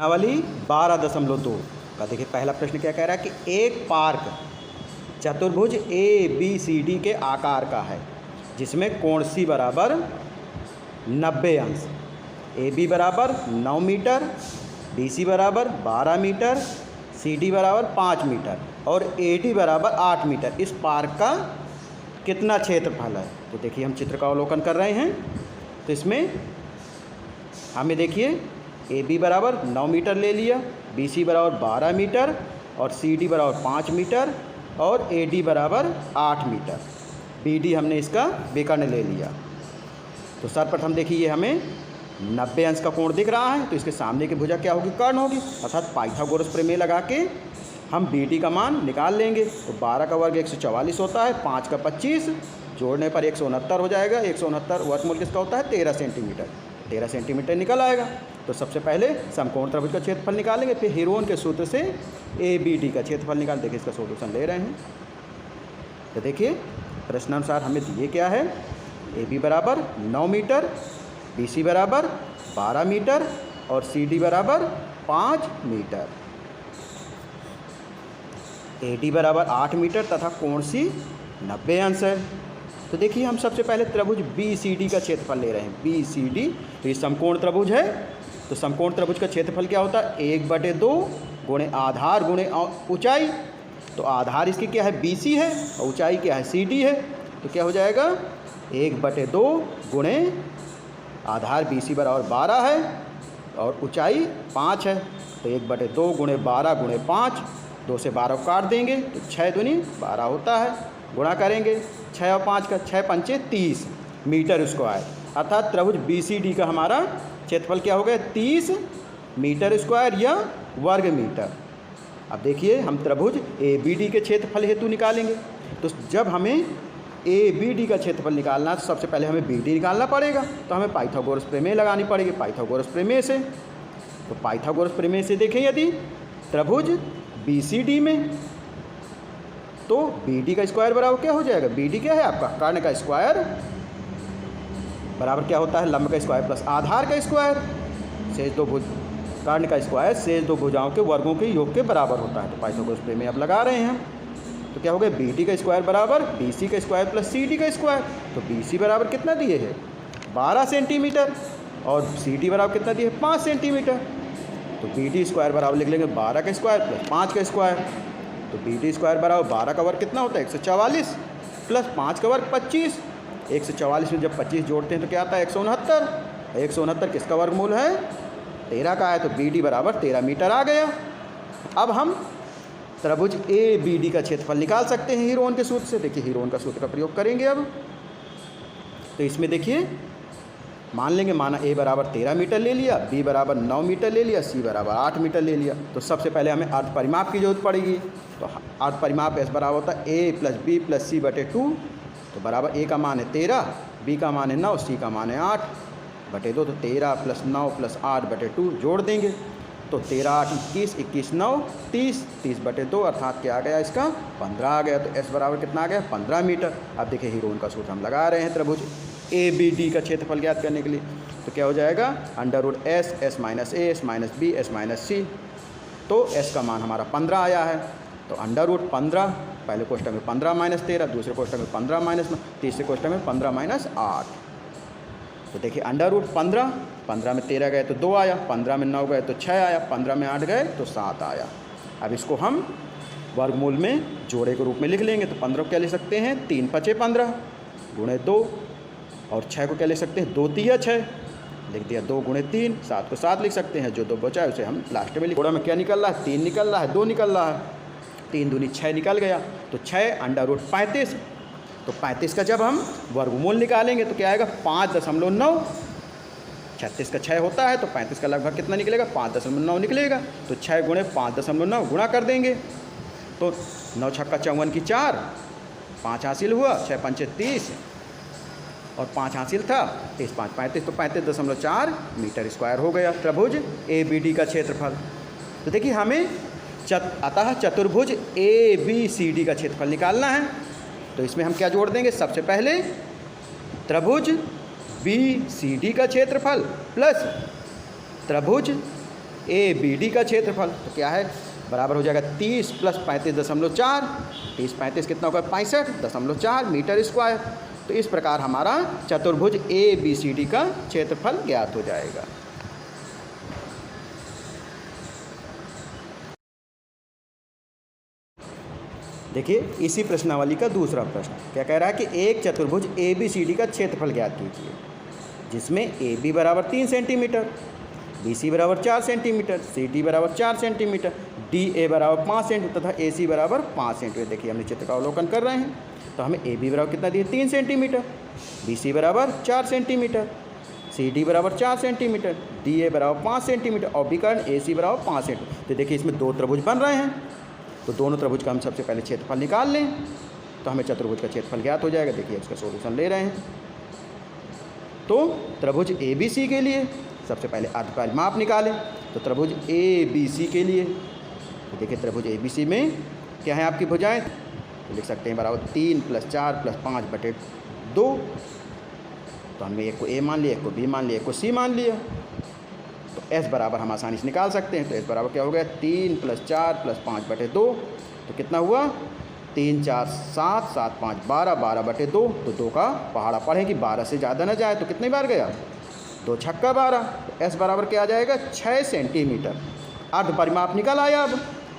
वाली 12.2 का देखिए पहला प्रश्न क्या कह रहा है कि एक पार्क चतुर्भुज ABCD के आकार का है जिसमें कोण C बराबर 90 अंश, AB बराबर 9 मीटर, BC बराबर 12 मीटर, CD बराबर 5 मीटर और AD बराबर 8 मीटर। इस पार्क का कितना क्षेत्रफल है? तो देखिए हम चित्र का अवलोकन कर रहे हैं। तो इसमें हमें देखिए AB बराबर 9 मीटर ले लिया, BC बराबर 12 मीटर और CD बराबर 5 मीटर और AD बराबर 8 मीटर। BD हमने इसका विकर्ण ले लिया। तो सर्वप्रथम देखिए हमें 90 अंश का कोण दिख रहा है, तो इसके सामने की भुजा क्या होगी? कर्ण होगी, अर्थात पाइथागोरस प्रमेय लगा के हम BD का मान निकाल लेंगे। तो 12 का वर्ग 144 होता है, 5 का 25 जोड़ने पर 169 हो जाएगा। 169 वर्गमूल किसका होता है? 13 सेंटीमीटर। 13 सेंटीमीटर निकल आएगा। तो सबसे पहले समकोण त्रिभुज का क्षेत्रफल निकालेंगे, फिर हीरोन के सूत्र से ABD का क्षेत्रफल निकाल। देखिए इसका सॉल्यूशन ले रहे हैं। तो देखिए प्रश्नानुसार हमें दिए क्या है? AB बराबर 9 मीटर, BC बराबर 12 मीटर और CD बराबर 5 मीटर, AD बराबर 8 मीटर तथा कोण C 90 अंश है। तो देखिए हम सबसे पहले त्रिभुज BCD का क्षेत्रफल ले रहे हैं। BCD तो ये समकोण त्रिभुज है। तो समकोण त्रिभुज का क्षेत्रफल क्या होता है? 1/2 गुणे आधार गुणे ऊंचाई। तो आधार इसकी क्या है? BC है और ऊंचाई क्या है? CD है। तो क्या हो जाएगा? 1/2 गुणे आधार BC बराबर 12 है और ऊंचाई 5 है। तो 1/2 गुणे 12 गुणे 5, 2 से 12 को काट देंगे तो 6 दूनी 12 होता है। गुणा करेंगे 6 और 5 का, 6 पंचे 30 मीटर स्क्वायर। अर्थात त्रिभुज BCD का हमारा क्षेत्रफल क्या हो गया? 30 मीटर स्क्वायर या वर्ग मीटर। अब देखिए हम त्रिभुज ABD के क्षेत्रफल हेतु निकालेंगे। तो जब हमें ABD का क्षेत्रफल निकालना है तो सबसे पहले हमें BD निकालना पड़ेगा। तो हमें पाइथागोरस प्रमेय लगानी पड़ेगी। पाइथागोरस प्रमेय से, तो पाइथागोरस प्रमेय से देखें यदि त्रिभुज BCD में, तो BD का स्क्वायर बराबर क्या हो जाएगा? BD क्या है आपका? कर्ण का स्क्वायर बराबर क्या होता है? लंब का स्क्वायर प्लस आधार का स्क्वायर। शेष दो भुज कर्ण का स्क्वायर शेष दो भुजाओं के वर्गों के योग के बराबर होता है। तो पाइथागोरस प्रमेय अब लगा रहे हैं। तो क्या हो गया? BD का स्क्वायर बराबर BC का स्क्वायर प्लस CD का स्क्वायर। तो BC बराबर कितना दिए है? 12 सेंटीमीटर और CD बराबर कितना दिए है? 5 सेंटीमीटर। तो BD स्क्वायर बराबर लिख लेंगे 12 का स्क्वायर प्लस 5 का स्क्वायर। तो BD स्क्वायर बराबर 12 का वर्ग कितना होता है? 144 प्लस 5 का वर्ग 25। 144 में जब 25 जोड़ते हैं तो क्या आता है? 169। 169 किसका वर्गमूल है? 13 का है। तो BD बराबर 13 मीटर आ गया। अब हम त्रिभुज ABD का क्षेत्रफल निकाल सकते हैं हीरोन के सूत्र से। देखिए हीरोन का सूत्र का प्रयोग करेंगे अब। तो इसमें देखिए मान लेंगे, माना A बराबर 13 मीटर ले लिया, B बराबर 9 मीटर ले लिया, C बराबर 8 मीटर ले लिया। तो सबसे पहले हमें अर्ध परिमाप की जरूरत पड़ेगी। तो अर्ध परिमाप S बराबर होता है A plus B plus C/2। तो बराबर A का मान है 13, B का मान है 9, C का मान है 8/2। तो 13 प्लस 9 प्लस 8/2 जोड़ देंगे। तो 13 8 21, 21 9 30, 30/2 अर्थात क्या आ गया? इसका 15 आ गया। तो S बराबर कितना आ गया? 15 मीटर। अब देखिए हीरोन का सूत्र हम लगा रहे हैं त्रिभुज ABD का क्षेत्रफल ज्ञात करने के लिए। तो क्या हो जाएगा? √S, S minus A, S minus B, S minus C। तो S का मान हमारा 15 आया है। तो √15, पहले कोष्ठक में 15 माइनस 13, दूसरे कोष्ठक में 15 माइनस 9, तीसरे कोष्ठक में 15 माइनस 8। तो देखिए √15, 15 में 13 गए तो 2 आया, 15 में 9 गए तो 6 आया, 15 में 8 गए तो 7 आया। अब इसको हम वर्गमूल में जोड़े के रूप में लिख लेंगे। तो 15 को क्या लिख सकते हैं? 3 5 15 गुणे 2 और 6 को क्या लिख सकते हैं? 2 3 6 लिख दिया। 2 गुणे 3, 7 को 7 लिख सकते हैं। जो 2 बचा है उसे हम लास्ट में लिख। थोड़ा में क्या निकल रहा है? 3 निकल रहा है, 2 निकल रहा है। 3 दूनी 6 निकल गया। तो 6 √35। तो 35 का जब हम वर्गमूल निकालेंगे तो क्या आएगा? 5.9। 36 का 6 होता है तो 35 का लगभग कितना निकलेगा? 5.9 निकलेगा। तो 6 गुणे 5.9 गुणा कर देंगे। तो 9 छक्का 54 की 4, 5 हासिल हुआ, 6 पंचे 30 और 5 हासिल था, 30 5 35। तो 35.4 मीटर स्क्वायर हो गया त्रिभुज ABD का क्षेत्रफल। तो देखिए हमें अतः चतुर्भुज ABCD का क्षेत्रफल निकालना है। तो इसमें हम क्या जोड़ देंगे? सबसे पहले त्रिभुज BCD का क्षेत्रफल प्लस त्रिभुज ए बी डी का क्षेत्रफल। तो क्या है, बराबर हो जाएगा 30 + 35.4। 30 35 कितना होगा, 65.4 मीटर स्क्वायर। तो इस प्रकार हमारा चतुर्भुज ए बी सी डी का क्षेत्रफल ज्ञात हो जाएगा। देखिए इसी प्रश्नावली का दूसरा प्रश्न क्या कह रहा है कि एक चतुर्भुज ए बी सी डी का क्षेत्रफल ज्ञात कीजिए, जिसमें ए बी बराबर 3 सेंटीमीटर, बी सी बराबर 4 सेंटीमीटर, सी डी बराबर 4 सेंटीमीटर, डी ए बराबर 5 सेंटीमीटर तथा ए सी बराबर 5 सेंटीमीटर। देखिए हमने चित्र का अवलोकन कर रहे हैं, तो हमें ए बी बराबर कितना दिया, 3 सेंटीमीटर, बी सी बराबर 4 सेंटीमीटर, सी डी बराबर 4 सेंटीमीटर, डी ए बराबर 5 सेंटीमीटर और बी कारण ए सी बराबर 5 सेंटीमीटर। तो देखिए इसमें दो त्रिभुज बन रहे हैं, तो दोनों त्रिभुज का हम सबसे पहले क्षेत्रफल निकाल लें, तो हमें चतुर्भुज का क्षेत्रफल ज्ञात हो जाएगा। देखिए इसका सॉल्यूशन ले रहे हैं। तो त्रिभुज ए बी सी के लिए सबसे पहले अर्धपरिमाप माप निकालें। तो त्रिभुज ए बी सी के लिए तो देखिए त्रिभुज ए बी सी में क्या है आपकी भुजाएं, तो लिख सकते हैं बराबर 3 + 4 + 5/2। तो हमने एक को ए मान लिया, एक को बी मान लिया, एक को सी मान लिया। तो एस बराबर हम आसानी से निकाल सकते हैं। तो एस बराबर क्या हो गया, 3 + 4 + 5/2। तो कितना हुआ, 3 4 7 7 5 12 12/2। तो 2 का पहाड़ा पढ़ें कि 12 से ज़्यादा ना जाए। तो कितनी बार गया, 2 छक्का 12। तो एस बराबर क्या आ जाएगा, 6 सेंटीमीटर। अर्ध परिमाप निकल आया।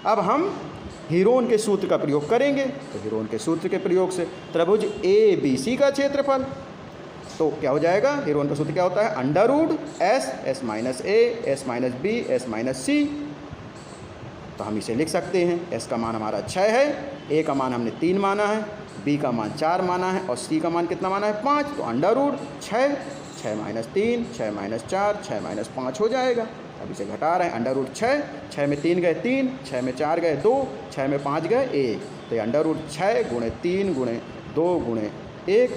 अब हम हीरोन के सूत्र का प्रयोग करेंगे। तो हीरोन के सूत्र के प्रयोग से त्रिभुज ए बी सी का क्षेत्रफल, तो क्या हो जाएगा, हीरोन का सूत्र क्या होता है, √S S - A S - B S - C। तो हम इसे लिख सकते हैं, S का मान हमारा 6 है, A का मान हमने 3 माना है, B का मान 4 माना है और C का मान कितना माना है, 5। तो √6 6 - 3 6 - 4 6 - 5 हो जाएगा। अब इसे घटा रहे हैं, √6 6 में 3 गए 3, 6 में 4 गए 2, 6 में 5 गए 1। तो ये √6 × 3 × 2 × 1।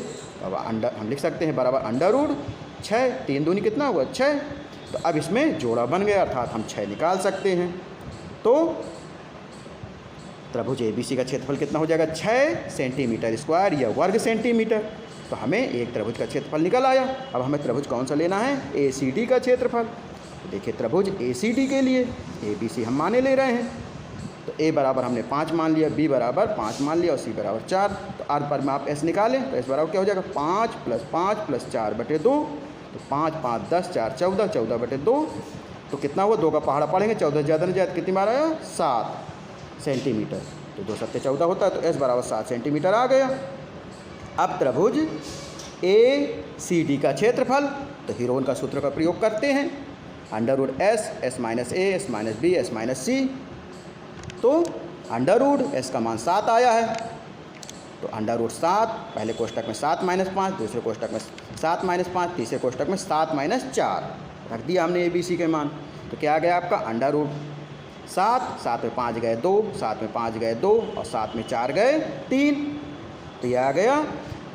अब हम लिख सकते हैं बराबर √6, 3 दूनी कितना हुआ 6। तो अब इसमें जोड़ा बन गया, अर्थात हम 6 निकाल सकते हैं। तो त्रिभुज ए बी सी का क्षेत्रफल कितना हो जाएगा, 6 सेंटीमीटर स्क्वायर या वर्ग सेंटीमीटर। तो हमें एक त्रिभुज का क्षेत्रफल निकल आया। अब हमें त्रिभुज कौन सा लेना है, ए सी डी का क्षेत्रफल। तो देखिए त्रिभुज ए सी डी के लिए ए बी सी हम माने ले रहे हैं। तो ए बराबर हमने 5 मान लिया, बी बराबर 5 मान लिया और सी बराबर 4। तो अर्ध परिमाप एस निकालें। तो एस बराबर क्या हो जाएगा, 5 + 5 + 4/2। तो 5 5 10 4 14 14/2। तो कितना हुआ, 2 का पहाड़ा पढ़ेंगे, 14 ज़्यादा नहीं जाए कितनी बार आया, 7 सेंटीमीटर। तो 2 7 14 होता है। तो एस बराबर 7 सेंटीमीटर आ गया। अब त्रिभुज ए सी डी का क्षेत्रफल, तो हीरोन का सूत्र का प्रयोग करते हैं, √S S - A S - B S - C। तो √S का मान 7 आया है। तो √7 पहले कोष्टक में 7 - 5, दूसरे कोष्टक में 7 - 5, तीसरे कोष्टक में 7 - 4 रख दिया हमने ए बी सी के मान। तो क्या आ गया आपका, √7 7 में 5 गए 2, 7 में 5 गए 2 और 7 में 4 गए 3। तो यह आ गया,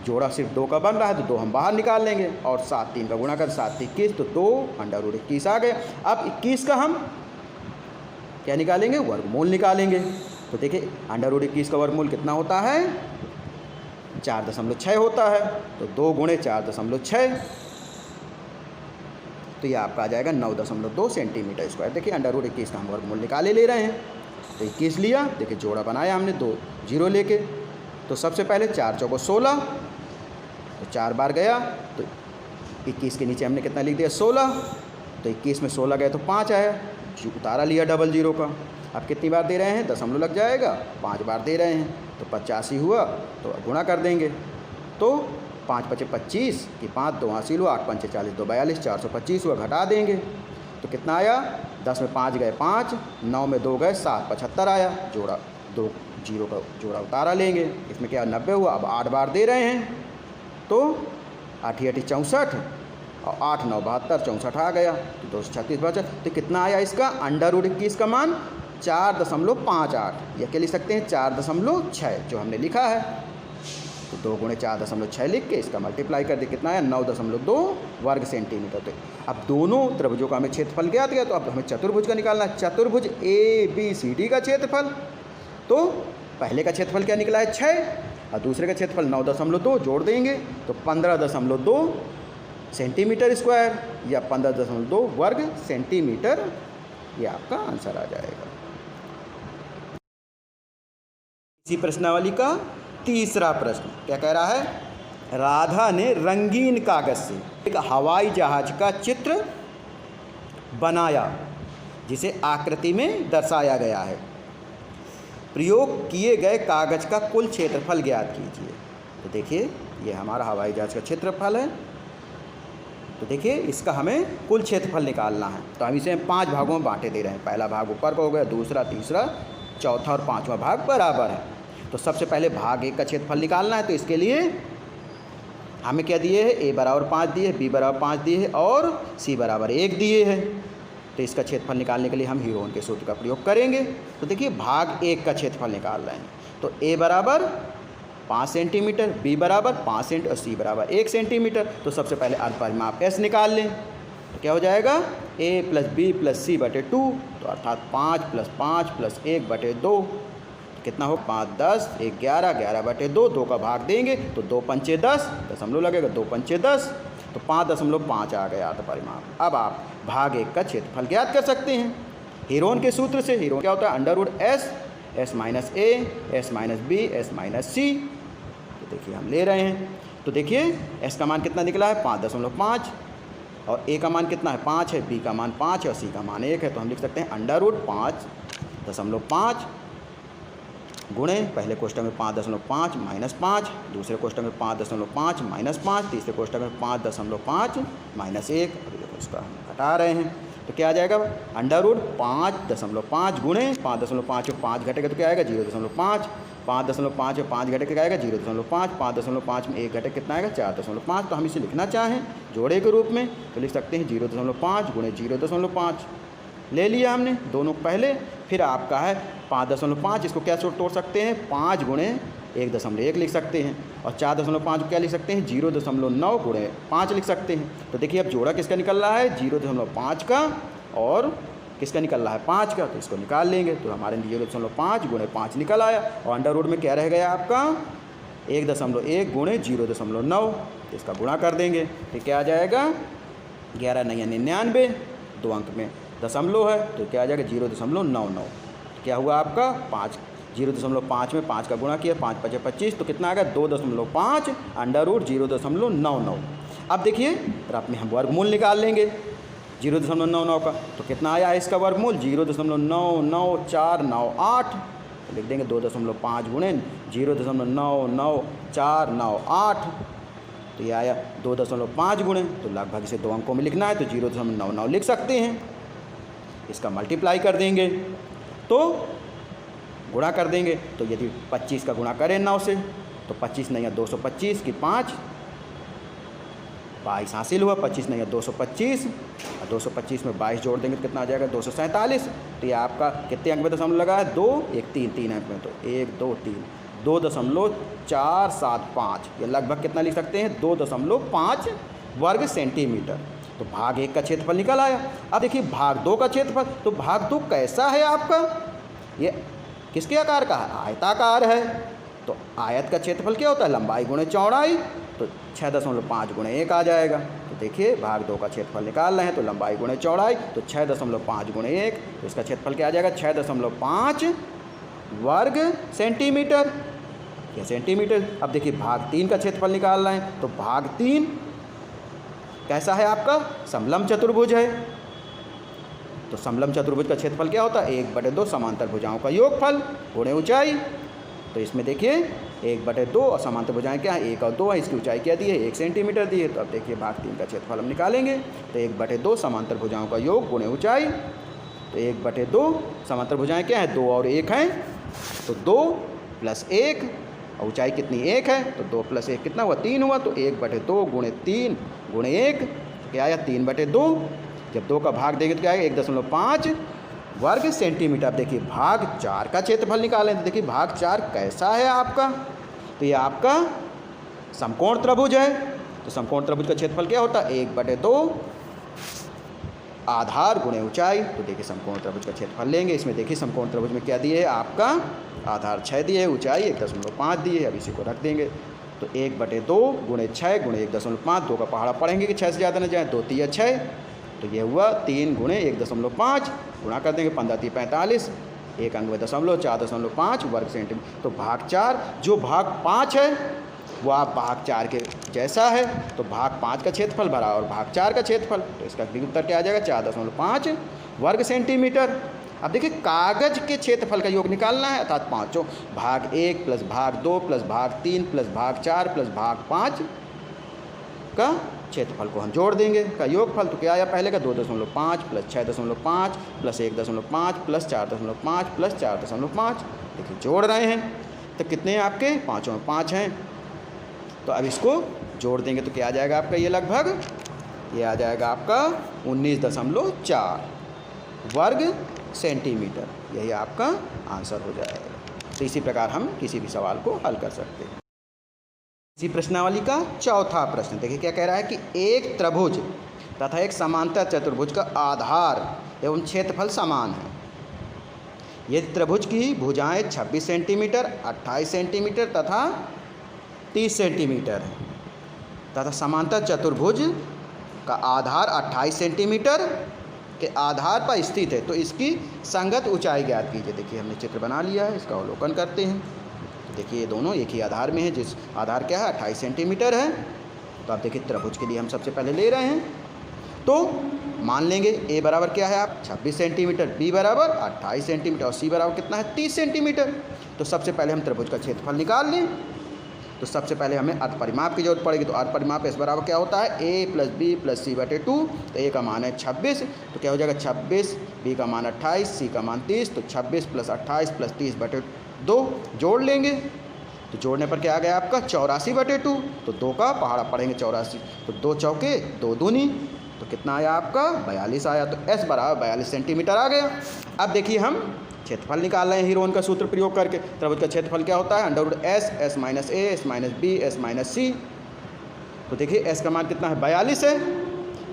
जोड़ा सिर्फ 2 का बन रहा है तो 2 हम बाहर निकाल लेंगे और 7 3 का गुणा कर 7 21। तो 2 √21 आ गए। अब 21 का हम क्या निकालेंगे, वर्गमूल निकालेंगे। तो देखिए √21 का वर्गमूल कितना होता है, 4.6 होता है। तो 2 × 4.6, तो ये आपका आ जाएगा 9.2 सेंटीमीटर स्क्वायर। देखिए √21 का हम वर्गमूल निकाले ले रहे हैं। तो 21 लिया, देखिए जोड़ा बनाया हमने 2 0 लेके। तो सबसे पहले 4 × 4 = 16। तो 4 बार गया, तो 21 के नीचे हमने कितना लिख दिया, 16। तो 21 में 16 गए तो 5 आया, उतारा लिया डबल 0 का। अब कितनी बार दे रहे हैं, दशमलव लग जाएगा, 5 बार दे रहे हैं। तो 85 हुआ, तो गुणा कर देंगे। तो 5 × 5 = 25 कि 5 2 हासिल हुआ, 8 × 5 = 40 2 42 425 हुआ, घटा देंगे। तो कितना आया, 10 में 5 गए 5, 9 में 2 गए 7 75 आया। जोड़ा 2 0 का जोड़ा उतारा लेंगे, इसमें क्या 90 हुआ। अब 8 बार दे रहे हैं, तो 8 8 64 और 8 9 72 64 आ गया। तो 236 बचा। तो कितना आया इसका, √21 का मान 4.58 या क्या लिख सकते हैं 4.6 जो हमने लिखा है। तो 2 × 4.6 लिख के इसका मल्टीप्लाई कर दे, कितना आया 9.2 वर्ग सेंटीमीटर। तो अब दोनों त्रिभुजों का हमें क्षेत्रफल ज्ञात गया। तो अब हमें चतुर्भुज का निकालना है, चतुर्भुज ए बी सी डी का क्षेत्रफल। तो पहले का क्षेत्रफल क्या निकला है 6 और दूसरे का क्षेत्रफल 9.2 जोड़ देंगे तो 15.2 सेंटीमीटर स्क्वायर या 15.2 वर्ग सेंटीमीटर ये आपका आंसर आ जाएगा। इसी प्रश्नावली का तीसरा प्रश्न क्या कह रहा है, राधा ने रंगीन कागज से एक हवाई जहाज का चित्र बनाया जिसे आकृति में दर्शाया गया है। प्रयोग किए गए कागज का कुल क्षेत्रफल ज्ञात कीजिए। तो देखिए ये हमारा हवाई जहाज का क्षेत्रफल है। तो देखिए इसका हमें कुल क्षेत्रफल निकालना है। तो हम इसे 5 भागों में बांटे दे रहे हैं। पहला भाग ऊपर का हो गया, दूसरा, तीसरा, चौथा और 5वां भाग बराबर है। तो सबसे पहले भाग 1 का क्षेत्रफल निकालना है। तो इसके लिए हमें क्या दिए है, a बराबर 5 दिए, b बराबर 5 दिए है और c बराबर 1 दिए है। तो इसका क्षेत्रफल निकालने के लिए हम हीरोन के सूत्र का प्रयोग करेंगे। तो देखिए भाग 1 का क्षेत्रफल निकाल रहे हैं। तो a बराबर 5 सेंटीमीटर, b बराबर 5 सेंटीमीटर और c बराबर 1 सेंटीमीटर। तो सबसे पहले अर्धपरिमाप s निकाल लें। तो क्या हो जाएगा, a + b + c बटे 2। तो अर्थात 5 + 5 + 1 बटे 2। तो कितना हो, 5 10 1 11 11 बटे 2। 2 का भाग देंगे तो 2 पंचे 10, दशमलव लगेगा, 2 पंचे 10। तो 5.5 आ गया अर्धपरिमाप। अब आप भाग 1 का क्षेत्रफल ज्ञात कर सकते हैं हीरोन के सूत्र से। हीरोन क्या होता है, √s, s - a, s - b, s - c। तो देखिए हम ले रहे हैं। तो देखिए s का मान कितना निकला है, 5.5 और a का मान कितना है, 5 है, b का मान 5 है और c का मान 1 है। तो हम लिख सकते हैं √5.5 गुणे पहले कोष्टक में 5.5 - 5, दूसरे कोष्टक में 5.5 - 5, तीसरे कोष्टक में 5.5 - 1। अभी देखो इसका हम घटा रहे हैं। तो क्या आ जाएगा, √5.5 गुणे 5.5 और 5 घटेगा तो क्या आएगा, 0.5। 5.5 और 5 घटे क्या आएगा, 0.5। 5.5 में 1 घटे कितना आएगा, 4.5। तो हम इसे लिखना चाहें जोड़े के रूप में तो लिख सकते हैं 0.5 गुणे 0.5 ले लिया हमने दोनों पहले। फिर आपका है 5.5, इसको क्या तोड़ सकते हैं, 5 गुणे 1.1 लिख सकते हैं। और 4.5 को क्या लिख सकते हैं, 0.9 गुणे 5 लिख सकते हैं। तो देखिए अब जोड़ा किसका निकल रहा है, 0.5 का और किसका निकल रहा है, 5 का। तो इसको निकाल लेंगे तो हमारे 0.5 गुणे 5 निकल आया। और अंडर रूट में क्या रह गया आपका, 1.1 गुणे 0.9। तो इसका गुणा कर देंगे तो क्या आ जाएगा, 11 9 99। 2 अंक में दशमलव है तो क्या आ जाएगा, 0.99। क्या हुआ आपका 5, 0.5 में 5 का गुणा किया, 5 × 5 = 25। तो कितना आ गया, 2.5 √0.99। अब देखिए फिर आप में हम वर्गमूल निकाल लेंगे 0.99 का। तो कितना आया इसका वर्गमूल, 0.99498। तो लिख देंगे 2.5 गुणे 0.99498। तो ये आया 2.5 गुणे, तो लगभग इसे 2 अंकों में लिखना है तो 0.99 लिख सकते हैं। इसका मल्टीप्लाई कर देंगे तो गुणा कर देंगे। तो यदि 25 का गुणा करें 9 से तो 25 नहीं है 225 की 5, 22 हासिल हुआ। 25 नहीं है 225 और 225 में 22 जोड़ देंगे तो कितना आ जाएगा, 247। तो ये आपका कितने अंक में दशमलव लगा है, 2 1 3 3 अंक में। तो 1 2 3 2.475। ये लगभग कितना लिख सकते हैं, 2.5 वर्ग सेंटीमीटर। तो भाग 1 का क्षेत्रफल निकल आया। अब देखिए भाग 2 का क्षेत्रफल। तो भाग 2 कैसा है आपका, ये किसके आकार का है, आयताकार है। तो आयत का क्षेत्रफल क्या होता है, लंबाई गुणे चौड़ाई। तो 6.5 गुणे 1 आ जाएगा। तो देखिए भाग 2 का क्षेत्रफल निकाल रहे हैं तो लंबाई गुणे चौड़ाई, तो 6.5 गुणे 1। तो इसका क्षेत्रफल क्या आ जाएगा, 6.5 वर्ग सेंटीमीटर, या सेंटीमीटर। अब देखिए भाग 3 का क्षेत्रफल निकाल रहे हैं। तो भाग 3 कैसा है आपका, समलंब चतुर्भुज है। तो समलंब चतुर्भुज का क्षेत्रफल क्या होता है, 1/2 समांतर भुजाओं का योगफल गुणे ऊंचाई। तो इसमें देखिए 1/2 और समांतर भुजाएं क्या है, 1 और 2 है। इसकी ऊंचाई क्या दी है, 1 सेंटीमीटर दी है। तो अब देखिए भाग 3 का क्षेत्रफल हम निकालेंगे तो 1/2 समांतर भुजाओं का योग गुणे ऊंचाई। तो 1/2 समांतर भुजाएं क्या है, 2 और 1 हैं। तो 2 + 1 और ऊंचाई कितनी, 1 है। तो 2 + 1 कितना हुआ, 3 हुआ। तो 1/2 गुणे 3 गुणे 1 क्या आया, 3/2। जब 2 का भाग देंगे तो क्या आएगा, 1.5 वर्ग सेंटीमीटर। अब देखिए भाग 4 का क्षेत्रफल निकालें। तो देखिए भाग 4 कैसा है आपका, तो ये आपका समकोण त्रिभुज है। तो समकोण त्रिभुज का क्षेत्रफल क्या होता है, 1/2 आधार गुणे ऊंचाई। तो देखिए समकोण त्रिभुज का क्षेत्रफल लेंगे। इसमें देखिए समकोण त्रिभुज में क्या दिए है आपका, आधार 6 दिए है, ऊंचाई 1.5 दिए है। अब इसी को रख देंगे तो 1/2 गुणे 6 गुणे 1.5। 2 का पहाड़ा पढ़ेंगे कि 6 से ज़्यादा न जाए, 2 × 3 = 6। तो ये हुआ 3 गुणे 1.5 गुणा कर देंगे, 15 × 45, 91.4.5 वर्ग सेंटीमीटर। तो भाग 4, जो भाग 5 है वो आप भाग 4 के जैसा है, तो भाग 5 का क्षेत्रफल भरा और भाग 4 का क्षेत्रफल, तो इसका भी उत्तर क्या आ जाएगा, 4.5 वर्ग सेंटीमीटर। अब देखिए कागज के क्षेत्रफल का योग निकालना है, अर्थात पाँचों भाग 1 प्लस भाग 2 प्लस भाग 3 प्लस भाग 4 प्लस भाग 5 का क्षेत्रफल को हम जोड़ देंगे का योगफल। तो क्या आया पहले का 2.5 प्लस 6.5 प्लस 1.5 प्लस 4.5 प्लस 4.5। देखिए जोड़ रहे हैं तो कितने हैं आपके, पाँचों में 5 हैं। तो अब इसको जोड़ देंगे तो क्या आ जाएगा आपका, ये लगभग ये आ जाएगा आपका 19.4 वर्ग सेंटीमीटर। यही आपका आंसर हो जाएगा। तो इसी प्रकार हम किसी भी सवाल को हल कर सकते हैं। इसी प्रश्नावली का चौथा प्रश्न देखिए क्या कह रहा है कि एक त्रिभुज तथा एक समांतर चतुर्भुज का आधार एवं क्षेत्रफल समान है। यदि त्रिभुज की भुजाएं 26 सेंटीमीटर, 28 सेंटीमीटर तथा 30 सेंटीमीटर है तथा समांतर चतुर्भुज का आधार 28 सेंटीमीटर के आधार पर स्थित है, तो इसकी संगत ऊंचाई ज्ञात कीजिए। देखिए हमने चित्र बना लिया है, इसका अवलोकन करते हैं। देखिए ये दोनों एक ही आधार में है, जिस आधार क्या है 28 सेंटीमीटर है। तो आप देखिए त्रिभुज के लिए हम सबसे पहले ले रहे हैं, तो मान लेंगे ए बराबर क्या है आप 26 सेंटीमीटर, बी बराबर 28 सेंटीमीटर और सी बराबर कितना है 30 सेंटीमीटर। तो सबसे पहले हम त्रिभुज का क्षेत्रफल निकाल लें। तो सबसे पहले हमें अर्ध परिमाप की जरूरत पड़ेगी। तो अर्ध परिमाप इस बराबर क्या होता है, ए प्लस बी प्लस सी बटे 2। तो ए का मान है 26, तो क्या हो जाएगा 26, बी का मान 28, सी का मान 30। तो 26 प्लस 28 प्लस 30 बटे 2 जोड़ लेंगे। तो जोड़ने पर क्या आ गया आपका 84 बटे 2। तो 2 का पहाड़ा पड़ेंगे 84, तो 2 चौके 2 दूनी, तो कितना आया आपका 42 आया। तो एस बराबर 42 सेंटीमीटर आ गया। अब देखिए हम क्षेत्रफल निकाल रहे हैं हीरोन का सूत्र प्रयोग करके। त्रिभुज का क्षेत्रफल क्या होता है, under S, S minus A, S minus B, S minus C. तो देखिए एस का मान कितना है 42 है,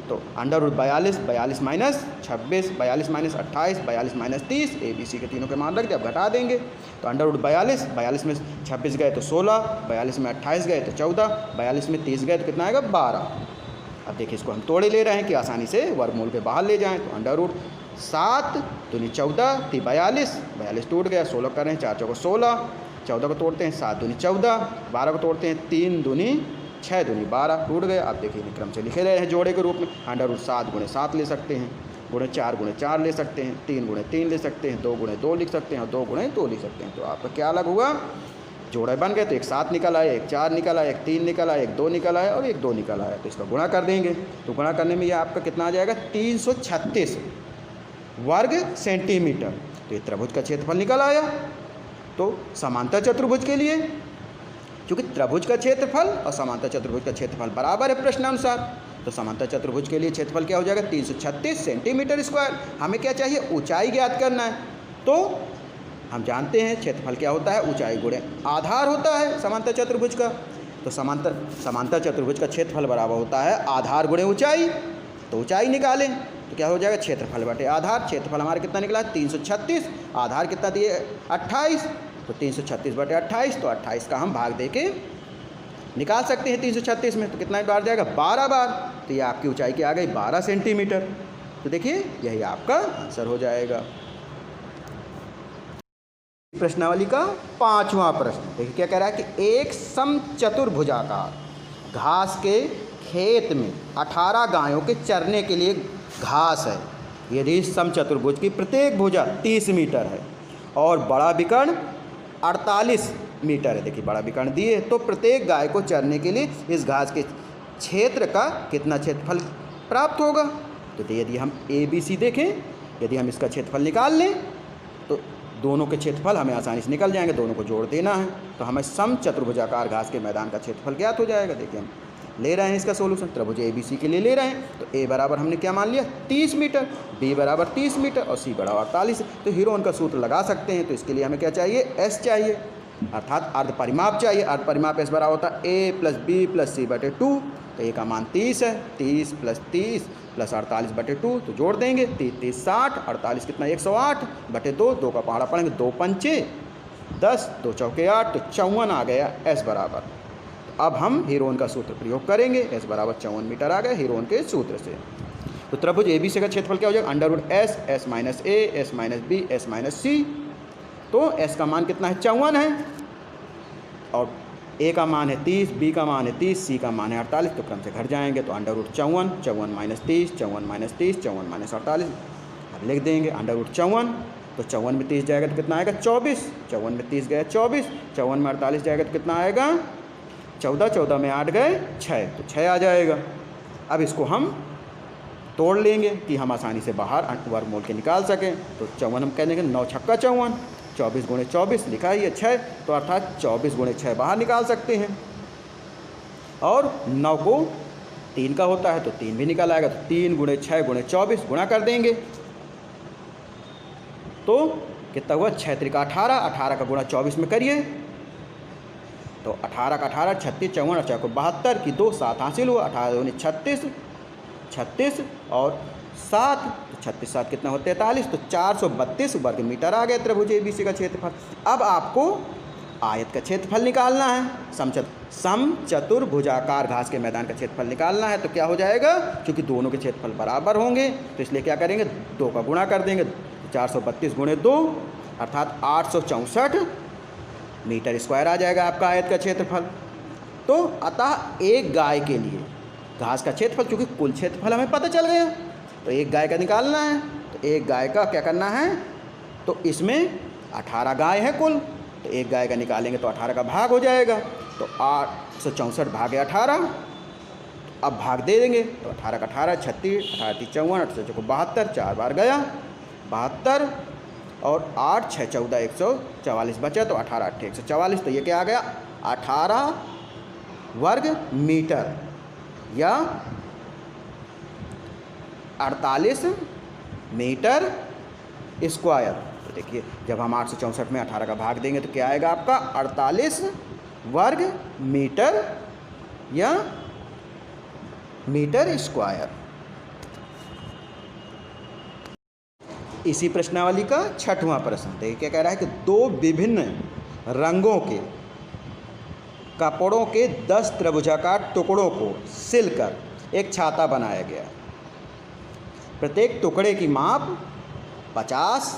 तो under root 42, 42 minus 26, 42 minus 28, 42 minus 30, A B C के तीनों के मान रख दिए। अब घटा देंगे तो अंडर रूट 42, 42 में 26 गए तो 16, 42 में 28 गए तो 14, 42 में 30 गए तो कितना आएगा 12। अब देखिए इसको हम तोड़े ले रहे हैं कि आसानी से वर्गमूल के बाहर ले जाएँ। तो अंडर रूट 7 दूनी 14 थी 42, 42 टूट गया, 16 कर रहे हैं, 4 चौको 16, 14 को तोड़ते हैं 7 दूनी 14, 12 को तोड़ते हैं 3 दूनी 6 दूनी 12 टूट गए। आप देखिए क्रम से लिखे रहे हैं जोड़े के रूप में। अंडर रूट 7 गुणे 7 ले सकते हैं, गुणे 4 ले सकते हैं, 3 गुणे 3 ले सकते हैं, 2 गुणे 2 लिख सकते हैं और 2 गुणे 2 लिख सकते हैं। तो आपका क्या अलग हुआ, जोड़े बन गए। तो एक 7 निकल आया, एक 4 निकल आया, एक 3 निकल आया, एक 2 निकल आया और एक 2 निकल आया। तो इसका गुणा कर देंगे। तो गुणा करने में ये आपका कितना आ जाएगा 336 वर्ग सेंटीमीटर। तो ये त्रिभुज का क्षेत्रफल निकल आया। तो समांतर चतुर्भुज के लिए क्योंकि त्रिभुज का क्षेत्रफल और समांतर चतुर्भुज का क्षेत्रफल बराबर है प्रश्नानुसार, तो समांतर चतुर्भुज के लिए क्षेत्रफल क्या हो जाएगा 336 सेंटीमीटर स्क्वायर। हमें क्या चाहिए, ऊंचाई ज्ञात करना है। तो हम जानते हैं क्षेत्रफल क्या होता है, ऊंचाई गुणे आधार होता है समांतर चतुर्भुज का। तो समांतर चतुर्भुज का क्षेत्रफल बराबर होता है आधार गुणे ऊंचाई। तो ऊंचाई निकालें तो क्या हो जाएगा क्षेत्रफल बटे आधार। क्षेत्रफल हमारा कितना निकला 336, आधार कितना दिए 28, तो 336 बटे 28। तो 28 का हम भाग दे के निकाल सकते हैं 336 में। तो कितना बार जाएगा 12 बार। तो ये आपकी ऊंचाई की आ गई 12 सेंटीमीटर। तो देखिए यही आपका आंसर हो जाएगा। प्रश्नावली का 5वां प्रश्न देखिए क्या कह रहा है कि एक समचतुर्भुजाकार घास के खेत में 18 गायों के चरने के लिए घास है। यदि समचतुर्भुज की प्रत्येक भुजा 30 मीटर है और बड़ा विकर्ण 48 मीटर है, देखिए बड़ा विकर्ण दिए, तो प्रत्येक गाय को चरने के लिए इस घास के क्षेत्र का कितना क्षेत्रफल प्राप्त होगा। तो यदि हम ABC देखें, यदि हम इसका क्षेत्रफल निकाल लें तो दोनों के क्षेत्रफल हमें आसानी से निकल जाएंगे, दोनों को जोड़ देना है। तो हमें समचतुर्भुजाकार घास के मैदान का क्षेत्रफल ज्ञात हो जाएगा। देखिए हम ले रहे हैं इसका सोल्यूशन, त्रिभुज ABC के लिए ले रहे हैं। तो A बराबर हमने क्या मान लिया 30 मीटर, B बराबर 30 मीटर और C बराबर 48। तो हीरोन का सूत्र लगा सकते हैं। तो इसके लिए हमें क्या चाहिए, S चाहिए, अर्थात अर्ध परिमाप चाहिए। अर्ध परिमाप S बराबर होता है A plus B plus C बटे 2। तो A का मान 30 है, 30 प्लस 30 प्लस 48 बटे 2। तो जोड़ देंगे 30 60, 48 कितना 108 बटे 2, 2 का पहाड़ा पड़ेंगे 2 पंचे 10, 2 चौके 8, तो 54 आ गया S बराबर। अब हम हीरोन का सूत्र प्रयोग करेंगे। S बराबर 54 मीटर आ गया हीरोन के सूत्र से। तो त्रिभुज ABC का क्षेत्रफल क्या हो जाएगा, under root S, S minus A, S minus B, S minus C. तो एस का मान कितना है, 54 है, और ए का मान है 30, बी का मान है 30, सी का मान है 48। तो क्रम से घर जाएंगे तो under root 54, 54 minus 30, 54 minus 30, 54 minus 48, अब लिख देंगे अंडर रूट 54। तो 54 में 30 जाएगा तो कितना आएगा, 24, 54 में 30 गया 24, 54 में 48 जाएगा तो कितना आएगा, 14, 14 में 8 गए 6, तो 6 आ जाएगा। अब इसको हम तोड़ लेंगे कि हम आसानी से बाहर वर्गमूल के निकाल सकें। तो 54 हम कह देंगे 9 छक्का 54, 24 गुणे 24 लिखा ही है 6, तो अर्थात 24 गुणे 6 बाहर निकाल सकते हैं। और 9 को 3 का होता है तो 3 भी निकल आएगा, तो 3 गुणे 6 गुणे 24 गुणा कर देंगे तो कितना हुआ, 6 त्रिका 18, 18 का गुणा 24 में करिए तो 18 का 18, 36, 54 और 4 को 72 की 2 7 हासिल हुआ, 18 दूनी 36, 36 और 7, तो 36 7 कितना होता है 43, तो 432 वर्ग मीटर आ गया त्रिभुज ABC का क्षेत्रफल। अब आपको आयत का क्षेत्रफल निकालना है, समचतुर्भुजाकार घास के मैदान का क्षेत्रफल निकालना है। तो क्या हो जाएगा, क्योंकि दोनों के क्षेत्रफल बराबर होंगे तो इसलिए क्या करेंगे, 2 का गुणा कर देंगे, 432 गुणे 2 अर्थात 864 मीटर स्क्वायर आ जाएगा आपका आयत का क्षेत्रफल। तो अतः एक गाय के लिए घास का क्षेत्रफल, क्योंकि कुल क्षेत्रफल हमें पता चल गया, तो एक गाय का निकालना है, तो एक गाय का क्या करना है, तो इसमें 18 गाय है कुल, तो एक गाय का निकालेंगे तो 18 का भाग हो जाएगा, तो 864 भागे 18, अब भाग दे देंगे तो 18 का 18, 36, 18 30 54, 8 को 72, 4 बार गया 72, और 8 6 14 144 बचा, तो 18 8 144, तो ये क्या आ गया, 18 वर्ग मीटर या 48 मीटर स्क्वायर। तो देखिए जब हम 864 में 18 का भाग देंगे तो क्या आएगा आपका, 48 वर्ग मीटर या मीटर स्क्वायर। इसी प्रश्नावली का 6वां प्रश्न देखिए क्या कह रहा है कि 2 विभिन्न रंगों के कपड़ों के 10 त्रिभुजाकार टुकड़ों को सिलकर एक छाता बनाया गया। प्रत्येक टुकड़े की माप 50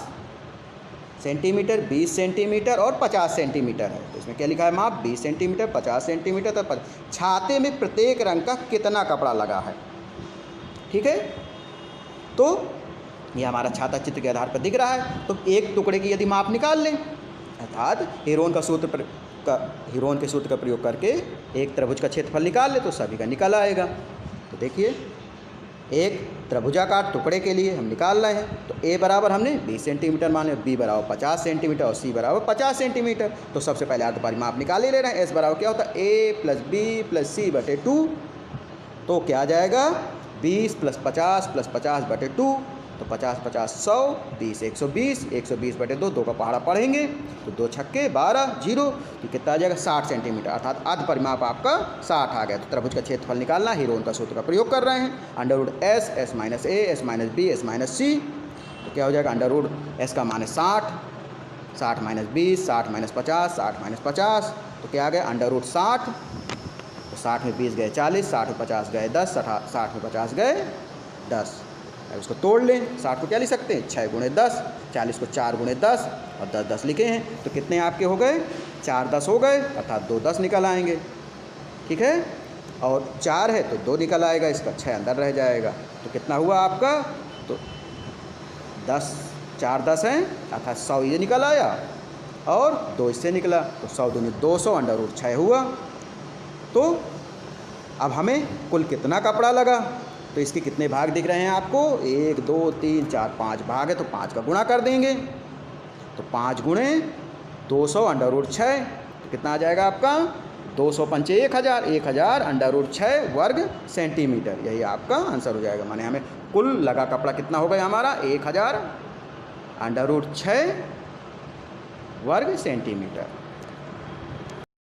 सेंटीमीटर, 20 सेंटीमीटर और 50 सेंटीमीटर है। तो इसमें क्या लिखा है, माप 20 सेंटीमीटर, 50 सेंटीमीटर, तो छाते में प्रत्येक रंग का कितना कपड़ा लगा है। ठीक है, तो ये हमारा छाता चित्र के आधार पर दिख रहा है। तो एक टुकड़े की यदि माप निकाल लें, अर्थात हीरोन के सूत्र का प्रयोग करके एक त्रिभुज का क्षेत्रफल निकाल ले तो सभी का निकल आएगा। तो देखिए एक त्रिभुजाकार टुकड़े के लिए हम निकाल रहे हैं, तो ए बराबर हमने 20 सेंटीमीटर माने, बी बराबर 50 सेंटीमीटर और सी बराबर 50 सेंटीमीटर। तो सबसे पहले अर्धपरिमाप माप निकाल ही ले रहे हैं। एस बराबर क्या होता है, ए प्लस बी प्लस सी बटे 2, तो क्या आ जाएगा 20 प्लस 50 प्लस 50 बटे 2, तो 50 50 100, 20 120, 120 बटे 2, 2 का पहाड़ा पढ़ेंगे तो 2 छक्के 12 0, तो कितना आ जाएगा 60 सेंटीमीटर, अर्थात अर्ध परिमाप आपका 60 आ गया। तो त्रिभुज का क्षेत्रफल निकालना, हीरोन का सूत्र का प्रयोग कर रहे हैं, under root S, S minus A, S minus B, S minus C. तो क्या हो जाएगा, अंडर रूट एस का मान है 60, 60 माइनस 20, 60 माइनस 50, 60 माइनस 50, तो क्या आ गया अंडर रूट 60, तो 60 में 20 गए 40, 60 में 50 गए 10, 60 में 50 गए 10। अब इसको तोड़ लें, 60 को क्या लिख सकते हैं 6 गुणे 10, 40 को 4 गुणे 10 और 10 10 लिखे हैं, तो कितने आपके हो गए 4 10 हो गए, अर्थात 2 10 निकल आएंगे। ठीक है, और 4 है तो 2 निकल आएगा, इसका 6 अंदर रह जाएगा। तो कितना हुआ आपका, तो 10 4 10 हैं, अर्थात 100 ये निकल आया और 2 इससे निकला, तो 100 दूनी 200 अंडर रूट 6 हुआ। तो अब हमें कुल कितना कपड़ा लगा, तो इसके कितने भाग दिख रहे हैं आपको, 1 2 3 4 5 भाग है, तो 5 का गुणा कर देंगे, तो 5 गुणे 200 अंडर रूट 6, तो कितना आ जाएगा आपका 200 पंचे 1000, 1000 अंडर रूट 6 वर्ग सेंटीमीटर, यही आपका आंसर हो जाएगा। माने हमें कुल लगा कपड़ा कितना हो गया हमारा 1000 अंडर रूट 6 वर्ग सेंटीमीटर।